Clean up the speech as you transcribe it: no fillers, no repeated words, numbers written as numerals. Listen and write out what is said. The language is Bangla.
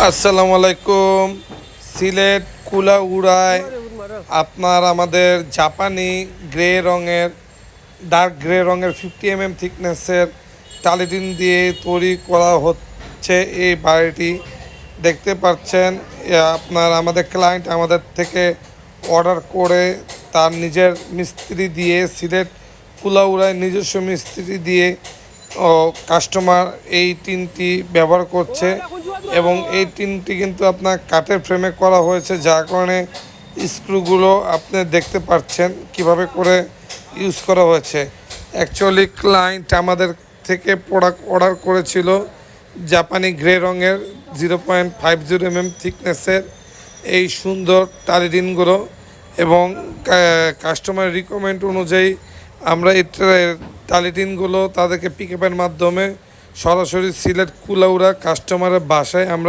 আসসালামু আলাইকুম। সিলেট কুলাউড়ায় আপনার আমাদের জাপানি গ্রে রঙের ডার্ক গ্রে রঙের 50 mm থিকনেসের টালিটিন দিয়ে তৈরি করা হচ্ছে এই বাড়িটি। দেখতে পাচ্ছেন আপনার আমাদের ক্লায়েন্ট আমাদের থেকে অর্ডার করে তার নিজের মিস্ত্রি দিয়ে সিলেট কুলাউড়ায় নিজস্ব মিস্ত্রি দিয়ে কাস্টমার এই টিনটি ব্যবহার করছে এবং এই টিনটি কিন্তু আপনার কাঠের ফ্রেমে করা হয়েছে, যার কারণে স্ক্রুগুলো আপনি দেখতে পাচ্ছেন কিভাবে করে ইউজ করা হয়েছে। অ্যাকচুয়ালি ক্লায়েন্ট আমাদের থেকে প্রোডাক্ট অর্ডার করেছিল জাপানি গ্রে রঙের 0.50 mm থিকনেসের এই সুন্দর টালিটিনগুলো এবং কাস্টমার রিকমেন্ড অনুযায়ী আমরা এই টালিটিনগুলো তাদেরকে পিকআপের মাধ্যমে সরাসরি সিলেট কুলাউড়া কাস্টমারের বাসায় আমরা